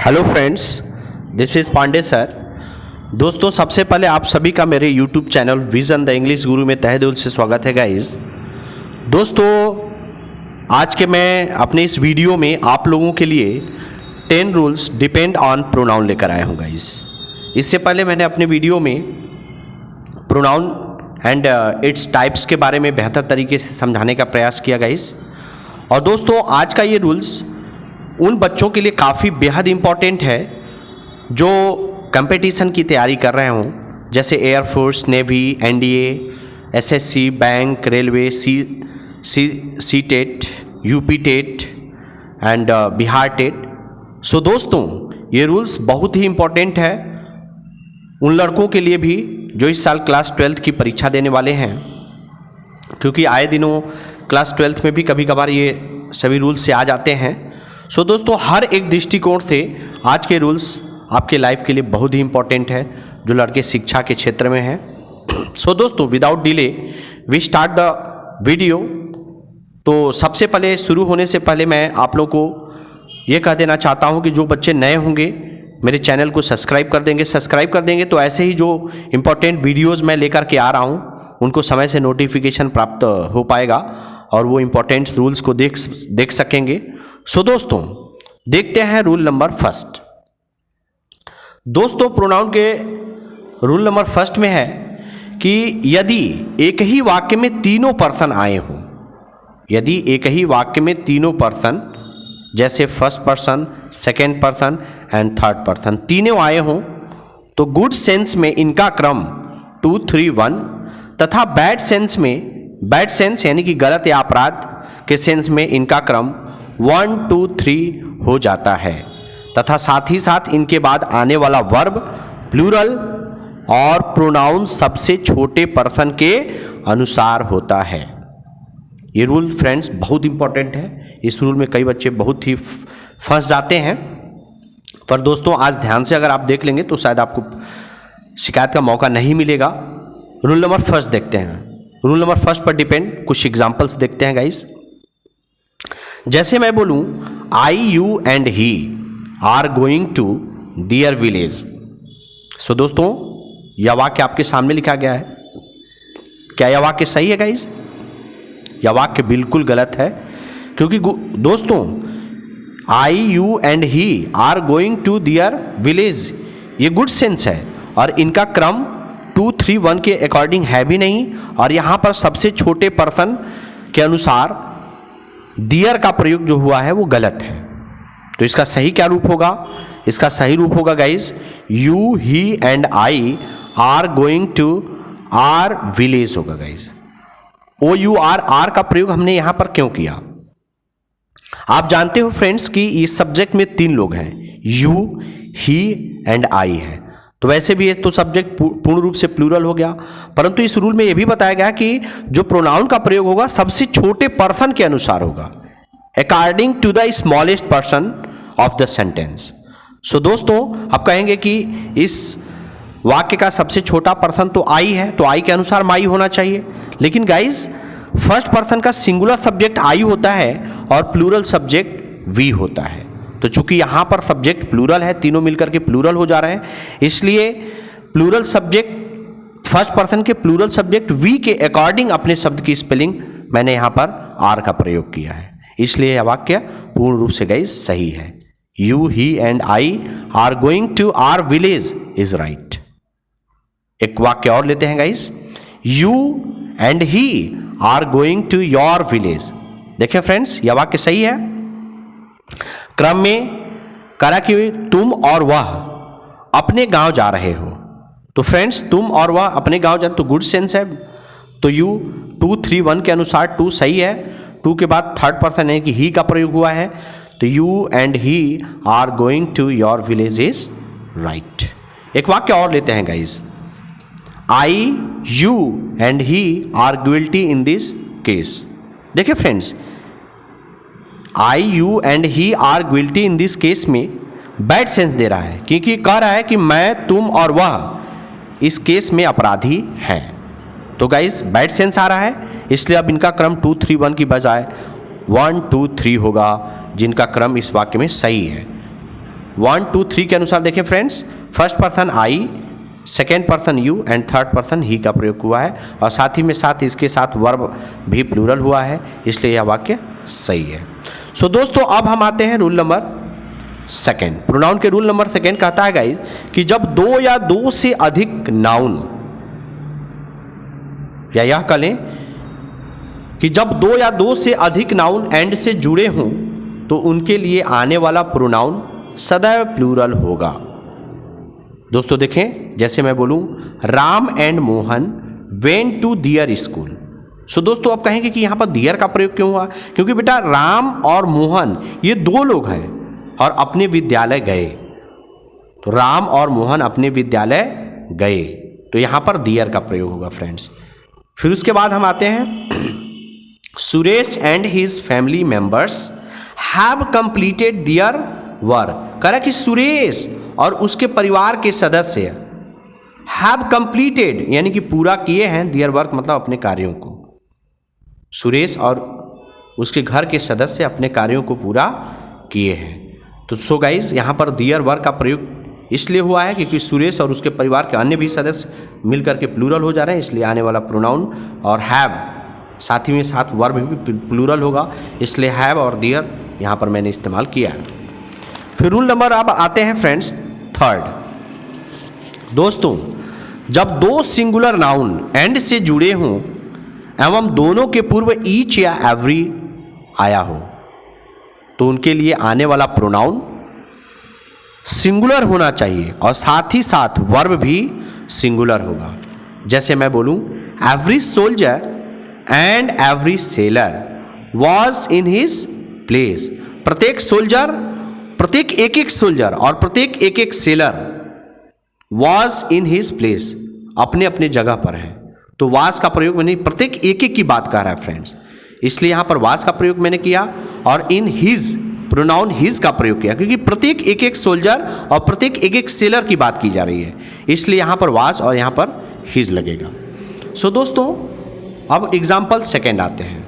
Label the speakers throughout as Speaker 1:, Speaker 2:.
Speaker 1: Hello friends, this is Pandey sir. दोस्तों, सबसे पहले आप सभी का मेरे YouTube channel vision the English guru में तहे दिल से स्वागत है गाइस। दोस्तों, आज के मैं अपने इस वीडियो में आप लोगों के लिए 10 रूल्स डिपेंड ऑन प्रोनाउन लेकर आया हूँ गाइस। इससे पहले मैंने अपने वीडियो में प्रोनाउन एंड इट्स टाइप्स के बारे में बेहतर तरीके से समझाने का प्रयास किया गाइस। और दोस्तों, आज का ये रूल्स उन बच्चों के लिए काफ़ी बेहद इम्पॉर्टेंट है जो कंपटीशन की तैयारी कर रहे हों, जैसे air force, navy, NDA, SSC, bank, railway, C TET, UP TET and Bihar TET. So दोस्तों, ये रूल्स बहुत ही इम्पॉर्टेंट है उन लड़कों के लिए भी जो इस साल क्लास 12th की परीक्षा देने वाले हैं, क्योंकि आए दिनों क्लास 12th में भी कभी कभार ये सभी रूल्स से आ जाते हैं। सो दोस्तों, हर एक दृष्टिकोण से आज के रूल्स आपके लाइफ के लिए बहुत ही इम्पॉर्टेंट है जो लड़के शिक्षा के क्षेत्र में हैं। सो दोस्तों, without delay we start the video. तो सबसे पहले शुरू होने से पहले मैं आप लोगों को ये कह देना चाहता हूँ कि जो बच्चे नए होंगे मेरे चैनल को सब्सक्राइब कर देंगे तो ऐसे ही जो इम्पोर्टेंट वीडियोज़ मैं लेकर के आ रहा हूँ उनको समय से नोटिफिकेशन प्राप्त हो पाएगा और वो इम्पोर्टेंट रूल्स को देख सकेंगे। सो दोस्तों, देखते हैं रूल नंबर फर्स्ट। दोस्तों, प्रोनाउन के रूल नंबर फर्स्ट में है कि यदि एक ही वाक्य में तीनों पर्सन आए हों, यदि एक ही वाक्य में तीनों पर्सन जैसे first person, second person and third person तीनों आए हों, तो गुड सेंस में इनका क्रम 2, 3, 1 तथा बैड सेंस यानी कि गलत या अपराध के सेंस में इनका क्रम 1, 2, 3 हो जाता है तथा साथ ही साथ इनके बाद आने वाला वर्ब प्लूरल और प्रोनाउन सबसे छोटे पर्सन के अनुसार होता है। ये रूल फ्रेंड्स बहुत इंपॉर्टेंट है। इस रूल में कई बच्चे बहुत ही फंस जाते हैं, पर दोस्तों आज ध्यान से अगर आप देख लेंगे तो शायद आपको शिकायत का मौका नहीं मिलेगा। रूल नंबर फर्स्ट देखते हैं। रूल नंबर फर्स्ट पर डिपेंड कुछ एग्जाम्पल्स देखते हैं गाइस। जैसे मैं बोलूं I, you and he are going to their village. So दोस्तों, यह वाक्य आपके सामने लिखा गया है। क्या यह वाक्य सही है गाइस? यह वाक्य बिल्कुल गलत है, क्योंकि दोस्तों I, you and he are going to their village ये गुड सेंस है और इनका क्रम 2, 3, 1 के अकॉर्डिंग है भी नहीं, और यहाँ पर सबसे छोटे पर्सन के अनुसार दियर का प्रयोग जो हुआ है वो गलत है। तो इसका सही क्या रूप होगा? इसका सही रूप होगा guys, you, he and I are going to our village होगा गाइस। OUR का प्रयोग हमने यहां पर क्यों किया? आप जानते हो फ्रेंड्स कि इस सब्जेक्ट में 3 लोग हैं, यू, ही एंड आई है। तो वैसे भी ये तो सब्जेक्ट पूर्ण रूप से प्लूरल हो गया, परंतु इस रूल में यह भी बताया गया कि जो प्रोनाउन का प्रयोग होगा सबसे छोटे पर्सन के अनुसार होगा, according to the smallest person of the sentence. So दोस्तों, आप कहेंगे कि इस वाक्य का सबसे छोटा पर्सन तो आई है, तो आई के अनुसार माई होना चाहिए। लेकिन गाइज, फर्स्ट पर्सन का सिंगुलर सब्जेक्ट आई होता है और प्लूरल सब्जेक्ट वी होता है। तो चूंकि यहां पर सब्जेक्ट प्लूरल है, तीनों मिलकर के प्लूरल हो जा रहे हैं, इसलिए प्लूरल सब्जेक्ट फर्स्ट पर्सन के प्लूरल सब्जेक्ट वी के अकॉर्डिंग अपने शब्द की स्पेलिंग मैंने यहां पर आर का प्रयोग किया है। इसलिए यह वाक्य पूर्ण रूप से गाइज सही है। You, he and I are going to our village is right. एक वाक्य और लेते हैं guys, you and he are going to your village. देखिए फ्रेंड्स, यह वाक्य सही है। क्रम में करा कि तुम और वह अपने गांव जा रहे हो। तो फ्रेंड्स, तुम और वह अपने गांव जा, तो गुड सेंस है। तो यू 2, 3, 1 के अनुसार 2 सही है। 2 के बाद थर्ड पर्सन है कि ही का प्रयोग हुआ है, तो you and he are going to your village is right. एक वाक्य और लेते हैं guys, I, you and he are guilty in this case. देखिए friends, I, you and he are guilty in this case में बैड सेंस दे रहा है, क्योंकि कह रहा है कि मैं, तुम और वह इस केस में अपराधी हैं। तो गाइस बैड सेंस आ रहा है, इसलिए अब इनका क्रम 2, 3, 1 की बजाय 1, 2, 3 होगा, जिनका क्रम इस वाक्य में सही है। 1, 2, 3 के अनुसार देखें friends, first person I, second person you and third person he का प्रयोग हुआ है, और साथ ही में साथ इसके साथ वर्ब भी प्लूरल हुआ है, इसलिए यह वाक्य सही है। सो दोस्तों अब हम आते हैं रूल नंबर सेकेंड। प्रोनाउन के रूल नंबर सेकेंड कहता है गाइस कि जब दो या दो से अधिक नाउन, या यह कह लें कि जब दो या दो से अधिक नाउन एंड से जुड़े हों तो उनके लिए आने वाला प्रोनाउन सदैव प्लूरल होगा। दोस्तों देखें, जैसे मैं बोलूं Ram and Mohan went to their school. So दोस्तों आप कहेंगे कि यहां पर दियर का प्रयोग क्यों हुआ? क्योंकि बेटा राम और मोहन ये दो लोग हैं और अपने विद्यालय गए, तो राम और मोहन अपने विद्यालय गए, तो यहां पर दियर का प्रयोग होगा फ्रेंड्स। फिर उसके बाद हम आते हैं Suresh and his family members have completed their work. कह रहा कि सुरेश और उसके परिवार के सदस्य हैव कंप्लीटेड यानी कि पूरा किए हैं, दियर वर्क मतलब अपने कार्यों को। सुरेश और उसके घर के सदस्य अपने कार्यों को पूरा किए हैं। तो सो गाइस यहाँ पर दियर वर्क का प्रयोग इसलिए हुआ है क्योंकि सुरेश और उसके परिवार के अन्य भी सदस्य मिलकर के प्लूरल हो जा रहे हैं, इसलिए आने वाला प्रोनाउन और हैव साथ ही में साथ वर्ब भी प्लूरल होगा, इसलिए हैव और दियर यहाँ पर मैंने इस्तेमाल किया है। फिर रूल नंबर अब आते हैं फ्रेंड्स थर्ड। दोस्तों जब दो सिंगुलर नाउन एंड से जुड़े हों एवं दोनों के पूर्व ईच या एवरी आया हो तो उनके लिए आने वाला प्रोनाउन सिंगुलर होना चाहिए और साथ ही साथ वर्ब भी सिंगुलर होगा। जैसे मैं बोलूं every soldier and every seller was in his place. प्रत्येक सोल्जर, प्रत्येक एक एक सोल्जर और प्रत्येक एक एक seller was in his place अपने अपने जगह पर है। तो वाज का प्रयोग मैंने प्रत्येक एक एक की बात कर रहा है फ्रेंड्स, इसलिए यहां पर वाज का प्रयोग मैंने किया और इन हिज प्रोनाउन हिज का प्रयोग किया क्योंकि प्रत्येक एक एक सोल्जर और प्रत्येक एक एक सेलर की बात की जा रही है, इसलिए यहां पर वाज और यहां पर हिज लगेगा। सो दोस्तों अब एग्जाम्पल सेकेंड आते हैं।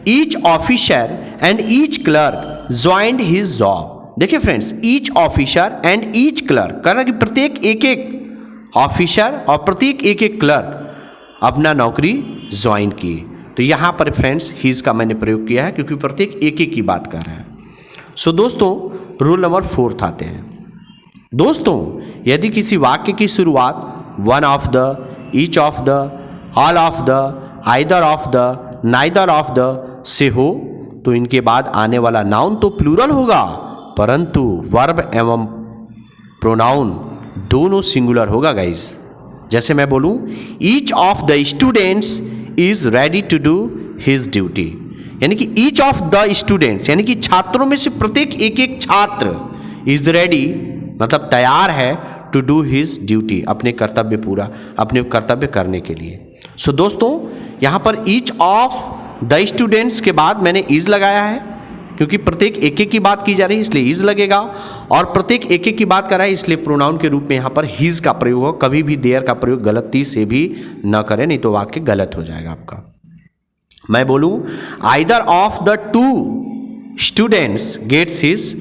Speaker 1: Each officer and each clerk joined his job. देखिए friends, each officer and each clerk कह रहा कि प्रत्येक एक एक ऑफिसर और प्रत्येक एक एक क्लर्क अपना नौकरी ज्वाइन की। तो यहां पर फ्रेंड्स हिज का मैंने प्रयोग किया है क्योंकि प्रत्येक एक एक की बात कर रहा है। सो दोस्तों रूल नंबर फोर्थ आते हैं। दोस्तों यदि किसी वाक्य की शुरुआत one of the, each of the, all of the, either of the, neither of the से हो तो इनके बाद आने वाला नाउन तो प्लूरल होगा परंतु वर्ब एवं प्रोनाउन दोनों सिंगुलर होगा गाइस। जैसे मैं बोलूं each of the students is ready to do his duty, यानी कि ईच ऑफ द स्टूडेंट्स यानी कि छात्रों में से प्रत्येक एक एक छात्र इज रेडी मतलब तैयार है टू डू हिज ड्यूटी अपने कर्तव्य पूरा अपने कर्तव्य करने के लिए। सो दोस्तों यहाँ पर ईच ऑफ द स्टूडेंट्स के बाद मैंने इज लगाया है क्योंकि प्रत्येक एक एक की बात की जा रही है इसलिए इज लगेगा और प्रत्येक एक एक की बात कर रहा है इसलिए प्रोनाउन के रूप में यहाँ पर हिज का प्रयोग हो। कभी भी देयर का प्रयोग गलती से भी न करें नहीं तो वाक्य गलत हो जाएगा आपका। मैं बोलूं either of the two students gets his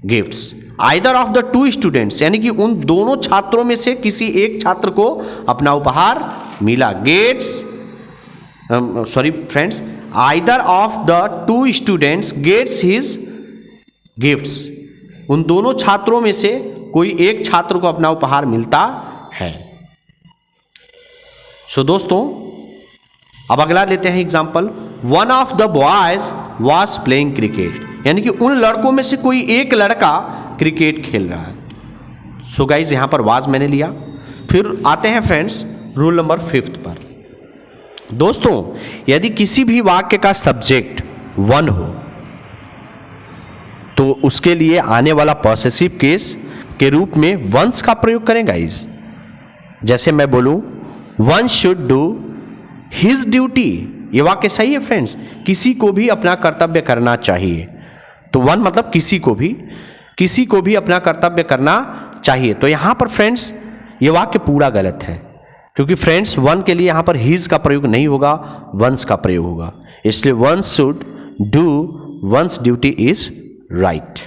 Speaker 1: gifts. Either of the two students यानी कि उन दोनों छात्रों में से किसी एक छात्र को अपना उपहार मिला। Gets sorry friends, either of the two students gets his gifts. उन दोनों छात्रों में से कोई एक छात्र को अपना उपहार मिलता है। सो दोस्तों अब अगला लेते हैं example. One of the boys was playing cricket, यानी कि उन लड़कों में से कोई एक लड़का क्रिकेट खेल रहा है। सो गाइज यहां पर वाज मैंने लिया। फिर आते हैं फ्रेंड्स रूल नंबर फिफ्थ पर। दोस्तों यदि किसी भी वाक्य का सब्जेक्ट वन हो तो उसके लिए आने वाला पॉसेसिव केस के रूप में वंस का प्रयोग करें गाइज। जैसे मैं बोलूं one should do his duty, ये वाक्य सही है फ्रेंड्स, किसी को भी अपना कर्तव्य करना चाहिए। तो वन मतलब किसी को भी अपना कर्तव्य करना चाहिए। तो यहां पर फ्रेंड्स ये वाक्य पूरा गलत है क्योंकि फ्रेंड्स वन के लिए यहां पर हिज का प्रयोग नहीं होगा, वंस का प्रयोग होगा। इसलिए one should do one's duty is right.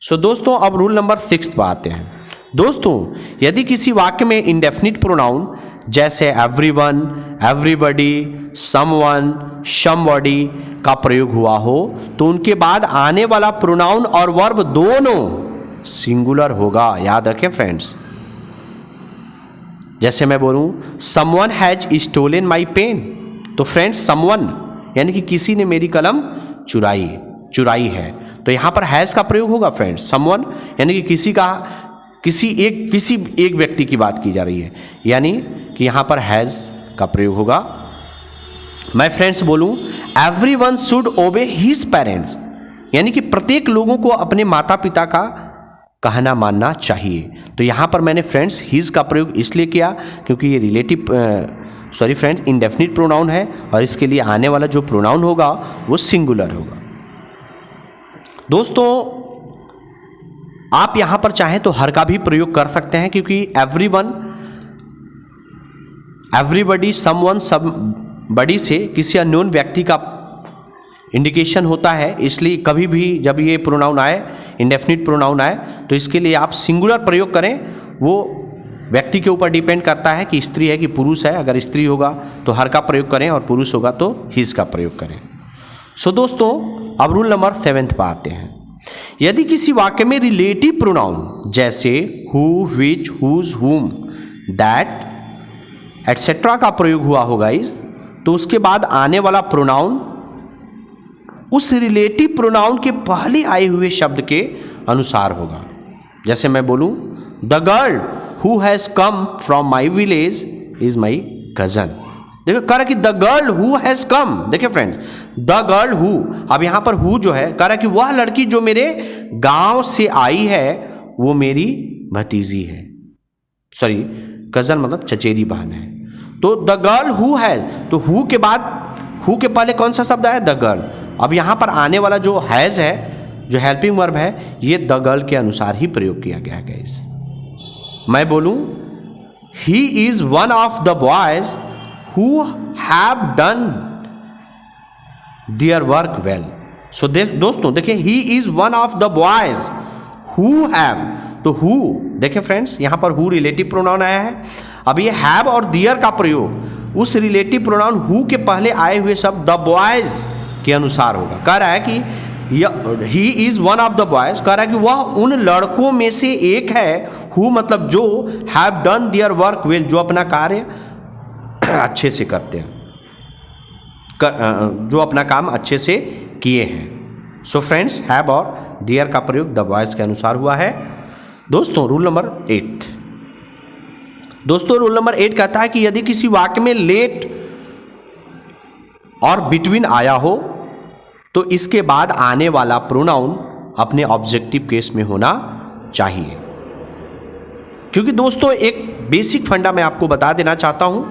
Speaker 1: So दोस्तों अब रूल नंबर 6 पर आते हैं। दोस्तों यदि किसी वाक्य में इंडेफिनिट प्रोनाउन जैसे एवरीवन, एवरीबॉडी, समवन, समबॉडी का प्रयोग हुआ हो तो उनके बाद आने वाला प्रोनाउन और वर्ब दोनों सिंगुलर होगा। याद रखें फ्रेंड्स, जैसे मैं बोलूं someone has stolen my pen, तो फ्रेंड्स समवन यानी कि किसी ने मेरी कलम चुराई है, तो यहां पर हैज का प्रयोग होगा फ्रेंड्स। समवन यानी कि किसी एक व्यक्ति की बात की जा रही है, यानी कि यहां पर हैज का प्रयोग होगा। मैं फ्रेंड्स बोलूं एवरीवन शुड ओबे हिज पेरेंट्स, यानी कि प्रत्येक लोगों को अपने माता पिता का कहना मानना चाहिए, तो यहां पर मैंने फ्रेंड्स हिज का प्रयोग इसलिए किया क्योंकि ये इंडेफिनिट प्रोनाउन है और इसके लिए आने वाला जो प्रोनाउन होगा वो सिंगुलर होगा। दोस्तों आप यहां पर चाहें तो हर का भी प्रयोग कर सकते हैं, क्योंकि एवरीवन, एवरीबॉडी, समवन, समबॉडी से किसी अननोन व्यक्ति का इंडिकेशन होता है, इसलिए कभी भी जब ये प्रोनाउन आए, इंडेफिनिट प्रोनाउन आए, तो इसके लिए आप सिंगुलर प्रयोग करें। वो व्यक्ति के ऊपर डिपेंड करता है कि स्त्री है कि पुरुष है। अगर स्त्री होगा तो हर का प्रयोग करें और पुरुष होगा तो हिज का प्रयोग करें। सो दोस्तों अब रूल नंबर 7 पर आते हैं। यदि किसी वाक्य में रिलेटिव प्रोनाउन जैसे हु, विच, हुज, हुम, दैट एटसेट्रा का प्रयोग हुआ होगा तो उसके बाद आने वाला प्रोनाउन उस रिलेटिव प्रोनाउन के पहले आए हुए शब्द के अनुसार होगा। जैसे मैं बोलूं the girl who has come from my village is my cousin. देखो कह रहा कि the girl who has come, देखिए फ्रेंड्स द गर्ल हु, अब यहां पर हु जो है कह रहा कि वह लड़की जो मेरे गांव से आई है वो मेरी भतीजी है, सॉरी कजन मतलब चचेरी बहन है। तो द गर्ल हु हैज, तो हु के बाद, हु के पहले कौन सा शब्द आया? The girl. अब यहां पर आने वाला जो हैज है, जो हेल्पिंग वर्ब है, ये द गर्ल के अनुसार ही प्रयोग किया गया है गाइस। मैं बोलूं he is one of the boys who have done their work well. So दोस्तों देखिए he is one of the boys who have, तो हु देखिए फ्रेंड्स यहां पर हु रिलेटिव प्रोनाउन आया है। अब ये हैव और देयर का प्रयोग उस रिलेटिव प्रोनाउन हु के पहले आए हुए शब्द द बॉयज के अनुसार होगा। कह रहा है कि ही is one of the boys, कह रहा है कि वह उन लड़कों में से एक है, हु मतलब जो, have done their work well जो अपना कार्य अच्छे से करते हैं, जो अपना काम अच्छे से किए हैं। सो फ्रेंड्स हैव और देयर का प्रयोग द बॉयज के अनुसार हुआ है। दोस्तों रूल नंबर 8, दोस्तों रूल नंबर 8 कहता है कि यदि किसी वाक्य में लेट और बिटवीन आया हो तो इसके बाद आने वाला प्रोनाउन अपने ऑब्जेक्टिव केस में होना चाहिए। क्योंकि दोस्तों एक बेसिक फंडा मैं आपको बता देना चाहता हूं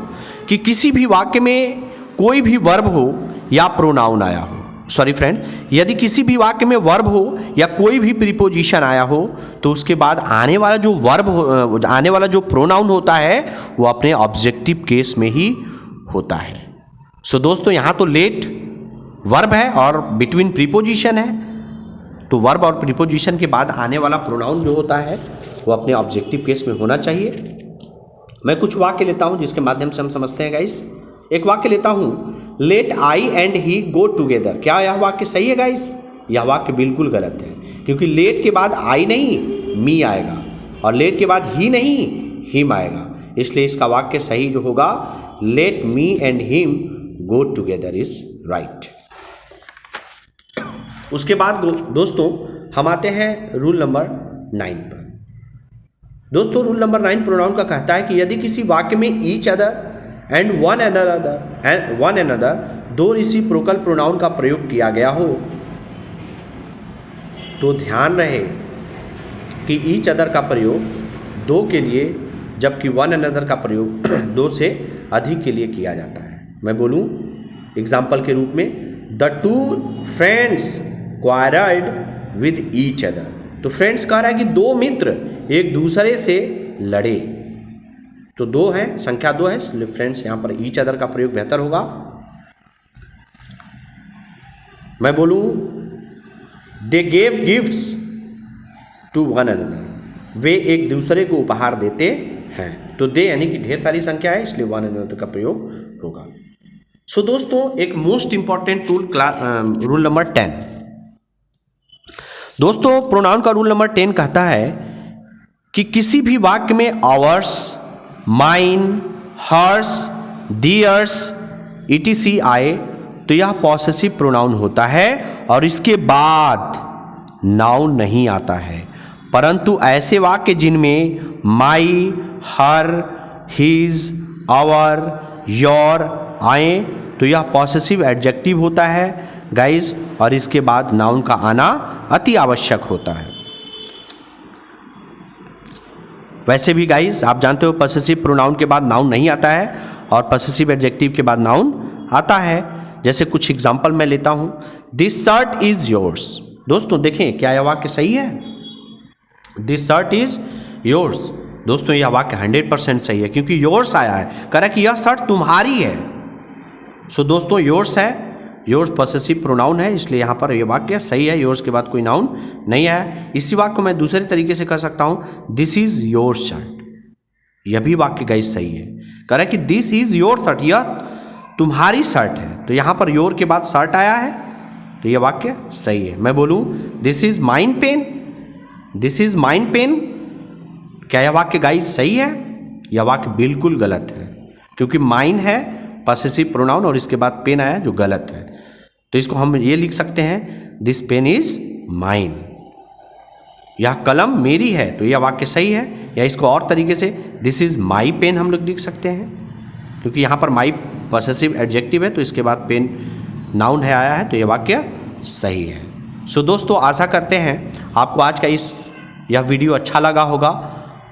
Speaker 1: कि किसी भी वाक्य में कोई भी वर्ब हो या प्रोनाउन आया हो, सॉरी फ्रेंड, यदि किसी भी वाक्य में वर्ब हो या कोई भी प्रीपोजिशन आया हो तो उसके बाद आने वाला जो वर्ब, आने वाला जो प्रोनाउन होता है वो अपने ऑब्जेक्टिव केस में ही होता है। सो दोस्तों यहाँ तो लेट वर्ब है और बिटवीन प्रीपोजिशन है, तो वर्ब और प्रीपोजिशन के बाद आने वाला प्रोनाउन जो होता है वो अपने ऑब्जेक्टिव केस में होना चाहिए। मैं कुछ वाक्य लेता हूं जिसके माध्यम से हम समझते हैं गाइस। एक वाक्य लेता हूं, let I and he go together. क्या यह वाक्य सही है गाइस? यह वाक्य बिल्कुल गलत है, क्योंकि लेट के बाद आई नहीं मी आएगा और लेट के बाद ही नहीं हिम आएगा, इसलिए इसका वाक्य सही जो होगा let me and him go together is right. उसके बाद दोस्तों हम आते हैं रूल नंबर 9 पर। दोस्तों रूल नंबर 9 प्रोनाउन का कहता है कि यदि किसी वाक्य में each other and one another दो रेसिप्रोकल प्रोनाउन का प्रयोग किया गया हो तो ध्यान रहे कि ईच अदर का प्रयोग दो के लिए जबकि वन अनदर का प्रयोग दो से अधिक के लिए किया जाता है। मैं बोलूं एग्जाम्पल के रूप में the two friends quarrelled with each other. तो फ्रेंड्स कह रहा है कि दो मित्र एक दूसरे से लड़े, तो दो है, संख्या दो है, इसलिए फ्रेंड्स यहां पर ईच अदर का प्रयोग बेहतर होगा। मैं बोलूं they gave gifts to one another, वे एक दूसरे को उपहार देते हैं। तो दे यानी कि ढेर सारी संख्या है, इसलिए वन अनदर का प्रयोग होगा। सो दोस्तों, एक मोस्ट इंपॉर्टेंट रूल नंबर 10। दोस्तों, प्रोनाउन का रूल नंबर 10 कहता है कि किसी भी वाक्य में ours, mine, hers, theirs etc आए तो यह पॉसेसिव प्रोनाउन होता है और इसके बाद नाउन नहीं आता है। परंतु ऐसे वाक्य जिनमें माई, हर, हिज, आवर, योर आए तो यह पॉसेसिव एडजेक्टिव होता है गाइस, और इसके बाद नाउन का आना अति आवश्यक होता है। वैसे भी गाइस आप जानते हो पॉसेसिव प्रोनाउन के बाद नाउन नहीं आता है और पॉसेसिव एडजेक्टिव के बाद नाउन आता है। जैसे कुछ एग्जांपल मैं लेता हूं, दिस शर्ट इज योर्स। दोस्तों देखें क्या यह वाक्य सही है? This shirt is yours. दोस्तों यह वाक्य 100% सही है, क्योंकि योर्स आया है, कह रहा है कि यह शर्ट तुम्हारी है। सो दोस्तों योर्स है, योर्स पॉसेसिव प्रोनाउन है, इसलिए यहाँ पर यह वाक्य सही है, योर्स के बाद कोई नाउन नहीं है। इसी वाक्य को मैं दूसरे तरीके से कह सकता हूँ, दिस इज योर शर्ट। यह भी वाक्य गाइस सही है, कह रहा है कि दिस इज योर शर्ट, यह तुम्हारी शर्ट है। तो यहाँ पर योर के बाद शर्ट आया है, तो यह वाक्य सही है। मैं बोलूँ this is mine pen, this is mine pen, क्या यह वाक्य गाइस सही है? यह वाक्य बिल्कुल गलत है, क्योंकि माइन है पॉसेसिव प्रोनाउन और इसके बाद पेन आया जो गलत है। तो इसको हम ये लिख सकते हैं, दिस पेन इज माइन, यह कलम मेरी है, तो यह वाक्य सही है। या इसको और तरीके से दिस इज माई पेन हम लोग लिख सकते हैं, क्योंकि यहाँ पर माई पॉसेसिव एडजेक्टिव है, तो इसके बाद पेन नाउन है आया है, तो यह वाक्य सही है। सो दोस्तों आशा करते हैं आपको आज का यह वीडियो अच्छा लगा होगा,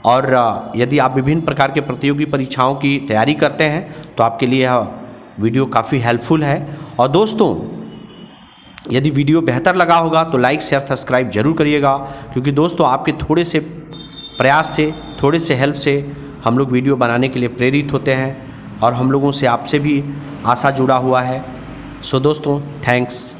Speaker 1: और यदि आप विभिन्न प्रकार के प्रतियोगी परीक्षाओं की तैयारी करते हैं तो आपके लिए यह वीडियो काफ़ी हेल्पफुल है। और दोस्तों यदि वीडियो बेहतर लगा होगा तो लाइक, शेयर, सब्सक्राइब जरूर करिएगा, क्योंकि दोस्तों आपके थोड़े से प्रयास से, थोड़े से हेल्प से हम लोग वीडियो बनाने के लिए प्रेरित होते हैं, और हम लोगों से आपसे भी आशा जुड़ा हुआ है। सो दोस्तों थैंक्स।